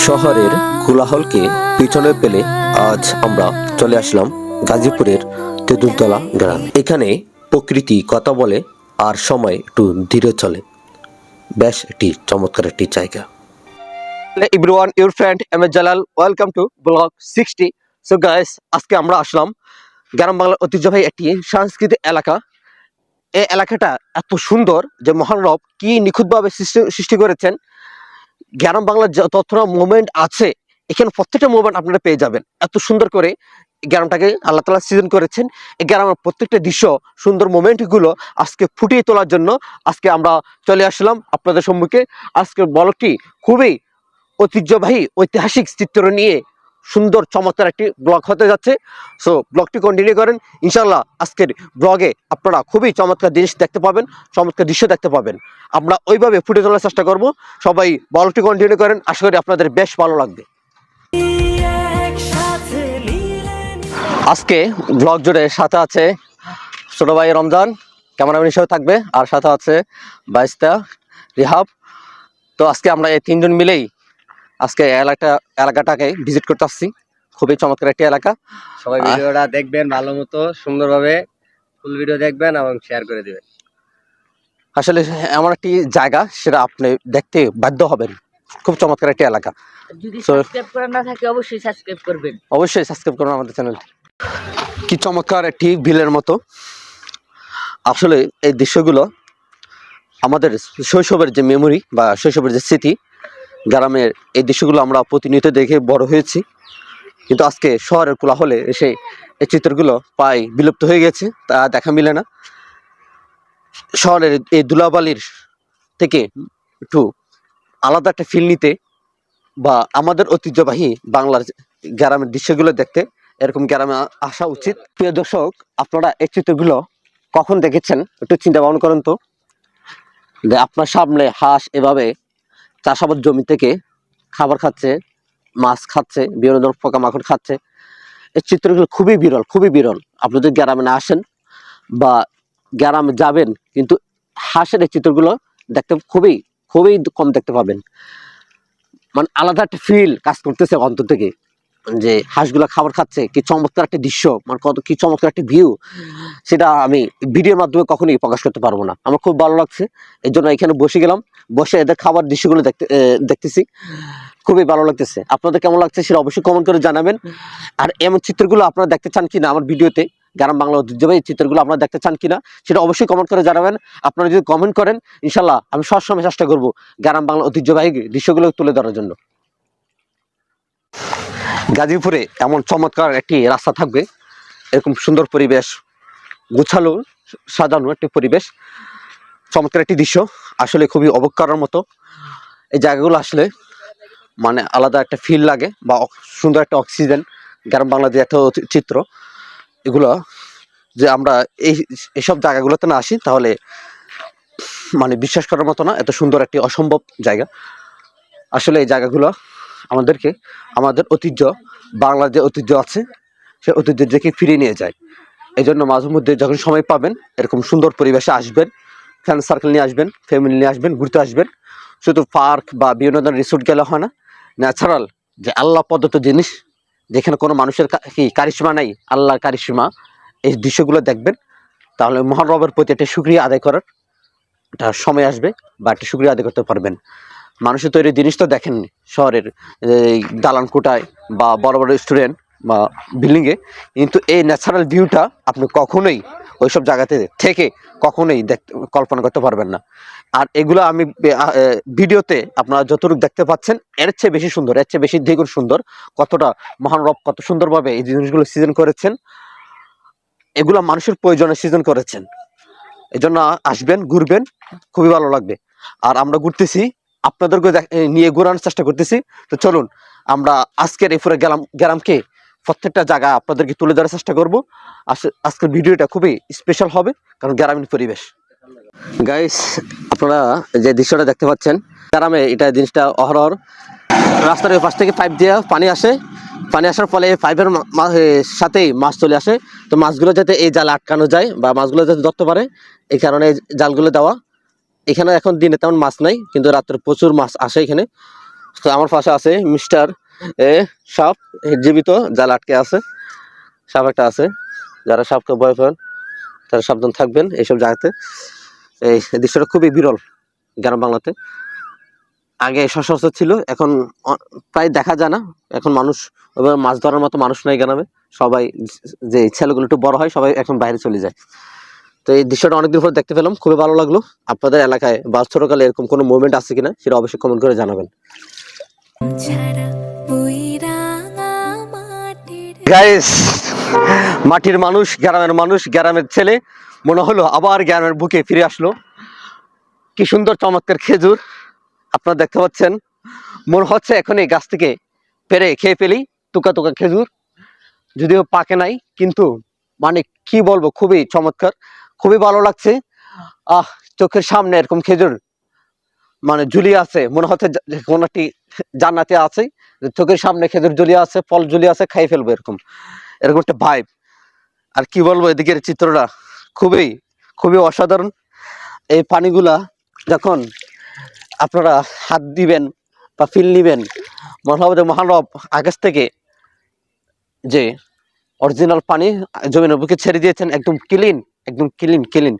শহরের কোলাহলকে পিছনে ফেলে আজ আমরা চলে আসলাম গাজীপুরের তেঁতুলতলা গ্রাম। এখানে প্রকৃতি কথা বলে আর সময় একটু ধীরে চলে। বেশ একটি চমৎকার একটি জায়গা। Everyone, your friend M S Jalal, welcome to blog 60। So guys, আজকে আমরা আসলাম গ্রাম বাংলার ঐতিহ্যবাহী একটি সাংস্কৃতিক এলাকা। এই এলাকাটা এত সুন্দর যে মহান রব কি নিখুঁতভাবে সৃষ্টি করেছেন। গ্রাম বাংলার যতটা মুভমেন্ট আছে এখানে প্রত্যেকটা মুভমেন্ট আপনারা পেয়ে যাবেন। এত সুন্দর করে গ্রামটাকে আল্লাহ তাআলা সৃজন করেছেন। এই গ্রামের প্রত্যেকটা দৃশ্য, সুন্দর মোমেন্টগুলো আজকে ফুটিয়ে তোলার জন্য আজকে আমরা চলে আসলাম আপনাদের সম্মুখে। আজকের ব্লগটি খুবই ঐতিহ্যবাহী ঐতিহাসিক চিত্র নিয়ে সুন্দর চমৎকার একটি ব্লগ হতে যাচ্ছে। সো ব্লগটি কন্টিনিউ করেন, ইনশাল্লাহ আজকের ব্লগে আপনারা খুবই চমৎকার জিনিস দেখতে পাবেন, চমৎকার দৃশ্য দেখতে পাবেন। আমরা ওইভাবে ফুটে তোলার চেষ্টা করব। সবাই ব্লগটি কন্টিনিউ করেন, আশা করি আপনাদের বেশ ভালো লাগবে। আজকে ব্লগ জুড়ে সাথে আছে ছোট ভাই রমজান, ক্যামেরাম্যান হিসেবে থাকবে, আর সাথে আছে বাইস্তা, রিহাব। তো আজকে আমরা এই তিনজন মিলেই আজকে এলাকাটাকে ভিজিট করতে আসছি। খুবই চমৎকার একটি এলাকা। সবাই ভিডিওটা দেখবেন, ভালো মতো সুন্দরভাবে ফুল ভিডিও দেখবেন এবং শেয়ার করে দিবেন। আসলে এমন একটি জায়গা, সেটা আপনি দেখতে বাধ্য হবেন। খুব চমৎকার একটি এলাকা। যদি সাবস্ক্রাইব করা না থাকে অবশ্যই সাবস্ক্রাইব করবেন। অবশ্যই সাবস্ক্রাইব করুন আমাদের চ্যানেলটি। কি চমৎকার একটি বিলের মতো। আসলে এই দৃশ্যগুলো আমাদের শৈশবের যে মেমোরি বা শৈশবের যে স্মৃতি, গ্রামের এই দৃশ্যগুলো আমরা প্রতিনিয়ত দেখে বড় হয়েছি। কিন্তু আজকে শহরের কোলাহলে এসে এই চিত্রগুলো প্রায় বিলুপ্ত হয়ে গেছে, তা দেখা মিলে না। শহরের এই ধুলাবালির থেকে একটু আলাদা একটা ফিল নিতে বা আমাদের ঐতিহ্যবাহী বাংলার গ্রামের দৃশ্যগুলো দেখতে এরকম গ্রামে আসা উচিত। প্রিয় দর্শক, আপনারা এই চিত্রগুলো কখন দেখেছেন একটু চিন্তা ভাবনা করেন তো, যে আপনার সামনে হাঁস এভাবে চাষাবাদ জমি থেকে খাবার খাচ্ছে, মাছ খাচ্ছে, বিভিন্ন ধরনের পোকামাকড় খাচ্ছে। এই চিত্রগুলো খুবই বিরল, খুবই বিরল। আপনি যদি গ্রামে না আসেন বা গ্রামে যাবেন, কিন্তু হাঁসের এই চিত্রগুলো দেখতে খুবই খুবই কম দেখতে পাবেন। মানে আলাদা একটা ফিল কাজ করতেছে অন্তর থেকে, যে হাঁসগুলা খাবার খাচ্ছে, কি চমৎকার একটা দৃশ্য, মানে কত কি চমৎকার একটা ভিউ, সেটা আমি ভিডিওর মাধ্যমে কখনোই প্রকাশ করতে পারবো না। আমার খুব ভালো লাগছে, এই জন্য এখানে বসে গেলাম, বসে এদের খাবার দৃশ্যগুলো দেখতেছি। খুবই ভালো লাগতেছে। আপনাদের কেমন লাগছে সেটা অবশ্যই কমেন্ট করে জানাবেন। আর এমন চিত্রগুলো আপনারা দেখতে চান কিনা আমার ভিডিওতে, গ্রাম বাংলা ঐতিহ্যবাহী চিত্রগুলো আপনারা দেখতে চান কিনা সেটা অবশ্যই কমেন্ট করে জানাবেন। আপনারা যদি কমেন্ট করেন, ইনশাল্লাহ আমি সবসময় চেষ্টা করবো গ্রাম বাংলা ঐতিহ্যবাহী দৃশ্যগুলো তুলে ধরার জন্য। গাজীপুরে এমন চমৎকার একটি রাস্তা থাকবে, এরকম সুন্দর পরিবেশ, গুছালো সাজানো একটি পরিবেশ, চমৎকার একটি দৃশ্য, আসলে খুবই অবাক করার মতো। এই জায়গাগুলো আসলে মানে আলাদা একটা ফিল লাগে বা সুন্দর একটা অক্সিজেন। গ্রাম বাংলা যে একটা চিত্র, এগুলো যে আমরা এইসব জায়গাগুলোতে না আসি তাহলে মানে বিশ্বাস করার মতো না, এত সুন্দর একটি অসম্ভব জায়গা। আসলে এই জায়গাগুলো আমাদেরকে আমাদের ঐতিহ্য, বাংলার যে ঐতিহ্য আছে সেই ঐতিহ্যের দিকে ফিরিয়ে নিয়ে যায়। এই জন্য মাঝে মধ্যে যখন সময় পাবেন এরকম সুন্দর পরিবেশে আসবেন, ফ্রেন্ড সার্কেল নিয়ে আসবেন, ফ্যামিলি নিয়ে আসবেন, ঘুরতে আসবেন। শুধু পার্ক বা বিভিন্ন ধরনের রিসোর্ট গেলে হয় না, ন্যাচারাল যে আল্লাহ প্রদত্ত জিনিস, যেখানে কোনো মানুষের কি কারিশমা নাই, আল্লাহর কারিশমা, এই দৃশ্যগুলো দেখবেন। তাহলে মহান রবের প্রতি একটা শুকরিয়া আদায় করার একটা সময় আসবে বা একটা শুকরিয়া আদায় করতে পারবেন। মানুষের তৈরি জিনিস তো দেখেননি শহরের এই দালান কোটায় বা বড় বড় রেস্টুরেন্ট বা বিল্ডিংয়ে, কিন্তু এই ন্যাচারাল ভিউটা আপনি কখনোই ওইসব জায়গাতে থেকে কখনোই কল্পনা করতে পারবেন না। আর এগুলো আমি ভিডিওতে আপনারা যতটুকু দেখতে পাচ্ছেন এর চেয়ে বেশি সুন্দর, এর চেয়ে বেশি দ্বিগুণ সুন্দর। কতটা মহান রব কত সুন্দরভাবে এই জিনিসগুলো সৃজন করেছেন, এগুলো মানুষের প্রয়োজনে সৃজন করেছেন। এই জন্য আসবেন, ঘুরবেন, খুবই ভালো লাগবে। আর আমরা ঘুরতেছি, আপনাদেরকে নিয়ে ঘোরানোর চেষ্টা করতেছি। তো চলুন আমরা আজকের এই পুরো গ্রামকে প্রত্যেকটা জায়গা আপনাদেরকে তুলে ধরার চেষ্টা করব। আজকের ভিডিওটা খুবই স্পেশাল হবে, কারণ গ্রামীণ পরিবেশ। গাইস, আপনারা যে দৃশ্যটা দেখতে পাচ্ছেন, গ্রামে এটা জিনিসটা অহরহ রাস্তার পাশ থেকে পাইপ দিয়ে পানি আসে, পানি আসার ফলে পাইপের সাথেই মাছ চলে আসে। তো মাছগুলো যাতে এই জালে আটকানো যায় বা মাছগুলো যাতে ধরতে পারে, এই কারণে জালগুলো দেওয়া। এখানে এখন দিনে তেমন মাছ নাই, কিন্তু রাত্রে প্রচুর মাছ আসে এখানে। তো আমার পাশে আছে মিস্টার সাপ জীবিত, জাল আটকে আছে, সাপ একটা আছে। যারা সাপকে ভয় পান তারা সাবধান থাকবেন এইসব জায়গাতে। এই দৃশ্যটা খুবই বিরল গ্রাম বাংলাতে। আগে সচরাচর ছিল, এখন প্রায় দেখা যায় না। এখন মানুষ ওইভাবে মাছ ধরার মতো মানুষ নাই গ্রামে। সবাই যে ছেলেগুলো একটু বড় হয় সবাই এখন বাইরে চলে যায়। তো এই দৃশ্যটা অনেকদিন পর দেখতে পেলাম, খুবই ভালো লাগলো। আপনাদের এলাকায় বা ছোটকালে এরকম কোনো মুভমেন্ট আছে কিনা সেটা অবশ্যই কমেন্ট করে জানাবেন। গাইস, মাটির মানুষ, গ্রামের মানুষ, গ্রামের ছেলে মনে হলো আবার গ্রামের বুকে ফিরে আসলো। কি সুন্দর চমৎকার খেজুর আপনারা দেখতে পাচ্ছেন। মনে হচ্ছে এখন এই গাছ থেকে পেরে খেয়ে ফেলি টুকা টুকা খেজুর, যদিও পাকে নাই, কিন্তু মানে কি বলবো, খুবই চমৎকার, খুবই ভালো লাগছে। চোখের সামনে এরকম খেজুর মানে ঝুলিয়ে আছে, মনে হচ্ছে কোন একটি জান্নাতে আছে, চোখের সামনে খেজুর ঝুলিয়ে আছে, ফল ঝুলিয়ে আছে, খাই ফেলবো এরকম এরকম একটা ভাইব। আর কি বলবো, এদিকের চিত্রটা খুবই খুবই অসাধারণ। এই পানিগুলা যখন আপনারা হাত দিবেন বা ফিল নিবেন, মনে হবে যে মহানব আকাশ থেকে যে অরিজিনাল পানি জমিনের বুকে ছেড়ে দিয়েছেন, একদম ক্লিন, একদম ক্লিন ক্লিন।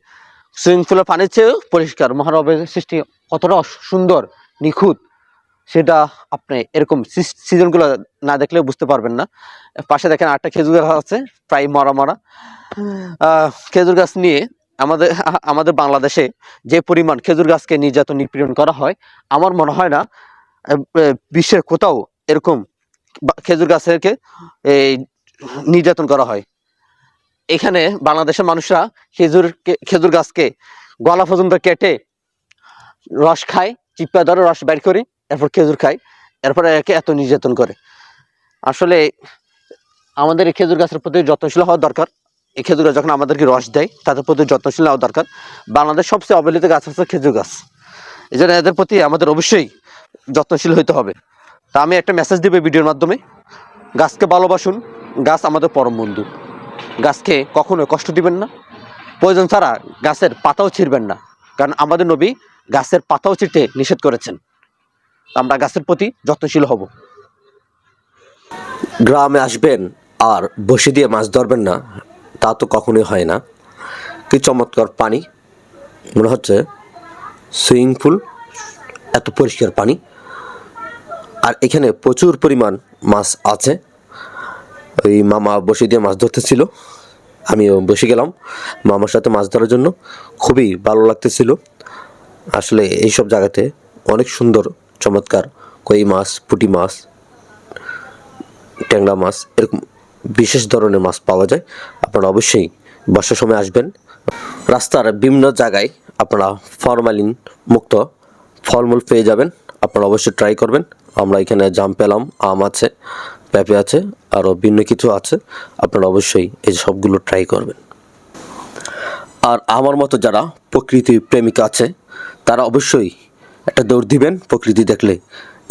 সুইমিং পুলের পানির চেয়েও পরিষ্কার। মহানবের সৃষ্টি কতটা সুন্দর, নিখুঁত, সেটা আপনি এরকম সিজনগুলো না দেখলে বুঝতে পারবেন না। পাশে দেখেন আরেকটা খেজুর গাছ আছে, প্রায় মরা মরা। খেজুর গাছ নিয়ে আমাদের আমাদের বাংলাদেশে যে পরিমাণ খেজুর গাছকে নির্যাতন নিপীড়ন করা হয়, আমার মনে হয় না বিশ্বের কোথাও এরকম খেজুর গাছকে এই নির্যাতন করা হয়। এখানে বাংলাদেশের মানুষরা খেজুর গাছকে গলা পর্যন্ত কেটে রস খায়, চিপা ধরে রস বের করি, এরপর খেজুর খায়, এরপরে একে এত নির্যাতন করে। আসলে আমাদের এই খেজুর গাছের প্রতি যত্নশীল হওয়া দরকার। এই খেজুর গাছ যখন আমাদেরকে রস দেয় তাদের প্রতি যত্নশীল হওয়া দরকার। বাংলাদেশ সবচেয়ে অবহেলিত গাছ হচ্ছে খেজুর গাছ, এই জন্য এদের প্রতি আমাদের অবশ্যই যত্নশীল হইতে হবে। তা আমি একটা মেসেজ দিব ভিডিওর মাধ্যমে, গাছকে ভালোবাসুন, গাছ আমাদের পরম বন্ধু। গাছকে কখনোই কষ্ট দিবেন না, প্রয়োজন ছাড়া গাছের পাতাও ছিঁড়বেন না, কারণ আমাদের নবী গাছের পাতাও ছিঁড়তে নিষেধ করেছেন। আমরা গাছের প্রতি যত্নশীল হব। গ্রামে আসবেন আর বসে দিয়ে মাছ ধরবেন না, তা তো কখনোই হয় না। কি চমৎকার পানি, মনে হচ্ছে সুইমিং পুল, এত পরিষ্কার পানি। আর এখানে প্রচুর পরিমাণ মাছ আছে। ওই মামা বসে দিয়ে মাছ ধরতেছিল, আমিও বসে গেলাম মামার সাথে মাছ ধরার জন্য। খুবই ভালো লাগতেছিল। আসলে এইসব জায়গাতে অনেক সুন্দর চমৎকার কই মাছ, পুঁটি মাছ, ট্যাংরা মাছ, এরকম বিশেষ ধরনের মাছ পাওয়া যায়। আপনারা অবশ্যই বর্ষার সময় আসবেন। রাস্তার বিভিন্ন জায়গায় আপনারা ফরমালিন মুক্ত ফলমূল পেয়ে যাবেন, আপনারা অবশ্যই ট্রাই করবেন। আমরা এখানে জাম পেলাম, আম আছে, পেঁপে আছে, আরও ভিন্ন কিছু আছে। আপনারা অবশ্যই এই সবগুলো ট্রাই করবেন। আর আমার মতো যারা প্রকৃতি প্রেমিক আছে তারা অবশ্যই একটা দৌড় দিবেন প্রকৃতি দেখলে।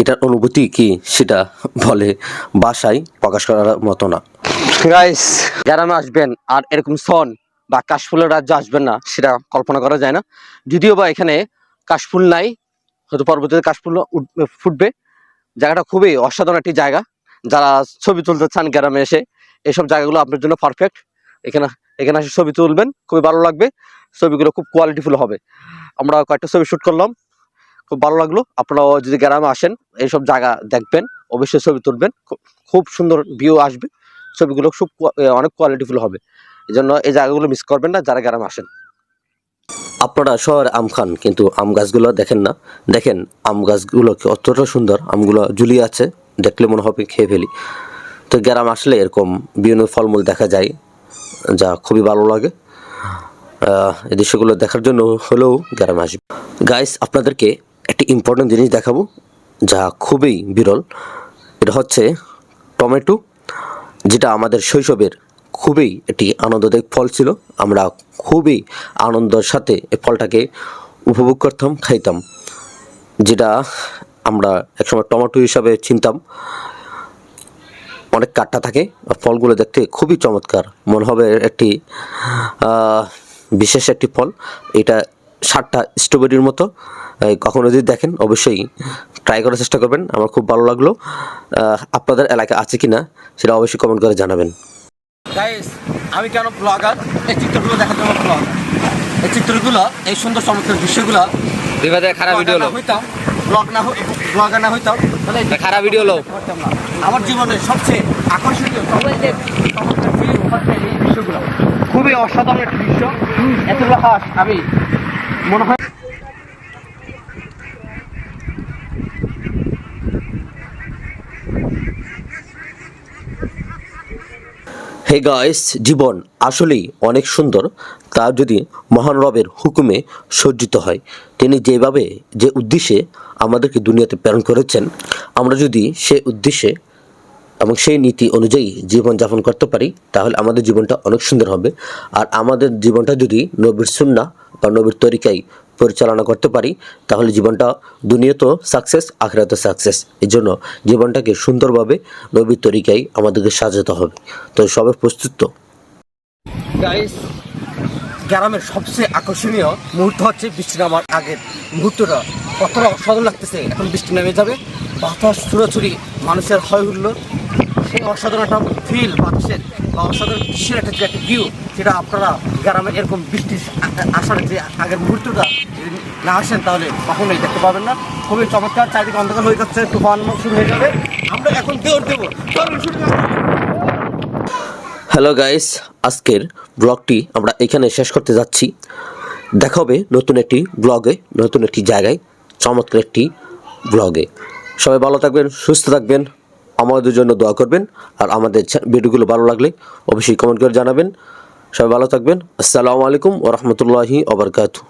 এটার অনুভূতি কি সেটা বলে ভাষায় প্রকাশ করার মতো না। গাইস, গ্রামে আসবেন আর এরকম সন বা কাশফুলের রাজ্য আসবেন না, সেটা কল্পনা করা যায় না। যদিও বা এখানে কাশফুল নাই, হয়তো পরবর্তীতে কাশফুল ফুটবে। জায়গাটা খুবই অসাধারণ একটি জায়গা। যারা ছবি তুলতে চান গ্রামে এসে, এইসব জায়গাগুলো আপনার জন্য পারফেক্ট। এখানে এখানে এসে ছবি তুলবেন, খুবই ভালো লাগবে। ছবিগুলো খুব কোয়ালিটিফুল হবে। আমরা কয়েকটা ছবি শ্যুট করলাম, খুব ভালো লাগলো। আপনারাও যদি গ্রামে আসেন এইসব জায়গা দেখবেন, অবশ্যই ছবি তুলবেন, খুব সুন্দর ভিউ আসবে। ছবিগুলো অনেক কোয়ালিটিফুল হবে। এই জন্য এই জায়গাগুলো মিস করবেন না যারা গ্রামে আসেন। আপনারা শহরে আম খান, কিন্তু আম গাছগুলো দেখেন না। দেখেন আম গাছগুলো কতটা সুন্দর, আমগুলো ঝুলিয়ে আছে, দেখলে মনে হবে খেয়ে ফেলি। তো গ্রাম আসলে এরকম বিভিন্ন ফলমূল দেখা যায়, যা খুবই ভালো লাগে। এই দৃশ্যগুলো দেখার জন্য হলেও গ্রামে আসবে। গাইস, আপনাদেরকে একটি ইম্পর্টেন্ট জিনিস দেখাবো যা খুবই বিরল। এটা হচ্ছে টমেটো, যেটা আমাদের শৈশবের খুবই একটি আনন্দদায়ক ফল ছিল। আমরা খুবই আনন্দের সাথে এই ফলটাকে উপভোগ করতাম, খাইতাম। যেটা আমরা একসময় টমেটো হিসাবে চিনতাম। অনেক কাটা থাকে, ফলগুলো দেখতে খুবই চমৎকার, মনে হবে একটি বিশেষ একটি ফল। এটা স্বাদটা স্ট্রবেরির মতো। কখনো যদি দেখেন অবশ্যই ট্রাই করার চেষ্টা করবেন। আমার খুব ভালো লাগলো। আপনাদের এলাকায় আছে কি না সেটা অবশ্যই কমেন্ট করে জানাবেন। গাইস, আমি কেন ব্লগার? এই চিত্রগুলো দেখার জন্য ব্লগার। এই চিত্রগুলো, এই সুন্দর চমৎকার দৃশ্যগুলো বিবাদে খারাপ ভিডিও লো, হইতাম ব্লগার না হইতাম তাহলে খারাপ ভিডিও লো। করতাম না। আমার জীবনের সবচেয়ে আকর্ষণীয় চমৎকার ফিল্ম হচ্ছে এই দৃশ্যগুলো। খুবই অসাধারণ একটি দৃশ্য। এতগুলো হাঁস আমি মনে হয় হে গাইস, জীবন আসলেই অনেক সুন্দর, তা যদি মহান রবের হুকুমে সজ্জিত হয়। তিনি যেভাবে যে উদ্দেশ্যে আমাদেরকে দুনিয়াতে প্রেরণ করেছেন, আমরা যদি সেই উদ্দেশ্যে এবং সেই নীতি অনুযায়ী জীবনযাপন করতে পারি তাহলে আমাদের জীবনটা অনেক সুন্দর হবে। আর আমাদের জীবনটা যদি নবীর সুন্নাহ বা নবীর তরিকায় পরিচালনা করতে পারি তাহলে জীবনটা দুনিয়াতেও সাকসেস, আখিরাতেও সাকসেস। এই জন্য জীবনটাকে সুন্দরভাবে নবীর তরিকায় আমাদেরকে সাজাতে হবে। তো সবাই প্রস্তুত তো? গাইস, গ্রামের সবচেয়ে আকর্ষণীয় মুহূর্ত হচ্ছে বৃষ্টি নামার আগের মুহূর্তটা। কতটা অসাধারণ লাগতেছে। এখন বৃষ্টি নেমে যাবে, বাতাস ছুড়োছুড়ি, মানুষের হয় হুল্লোড়, সেই অসাধারণ একটা ফিল বাতাসের বা অসাধারণ দৃশ্যের একটা যে একটা ভিউ, সেটা আপনারা গ্রামে এরকম বৃষ্টি আসার যে আগের মুহূর্তটা যদি না আসেন তাহলে কখনোই দেখতে পাবেন না। খুবই চমৎকার। চারিদিকে অন্ধকার হয়ে যাচ্ছে, তুফান শুরু হয়ে যাবে। আমরা এখন দৌড় দেবো। হ্যালো গাইস, আজকের ব্লগটি আমরা এখানে শেষ করতে যাচ্ছি। দেখা হবে নতুন একটি ব্লগে, নতুন একটি জায়গায়, চমৎকার একটি ব্লগে। সবাই ভালো থাকবেন, সুস্থ থাকবেন, আমাদের জন্য দোয়া করবেন। আর আমাদের ভিডিওগুলো ভালো লাগলে অবশ্যই কমেন্ট করে জানাবেন। সবাই ভালো থাকবেন। আসসালামু আলাইকুম ওয়া রাহমাতুল্লাহি ওয়া বারাকাতুহু।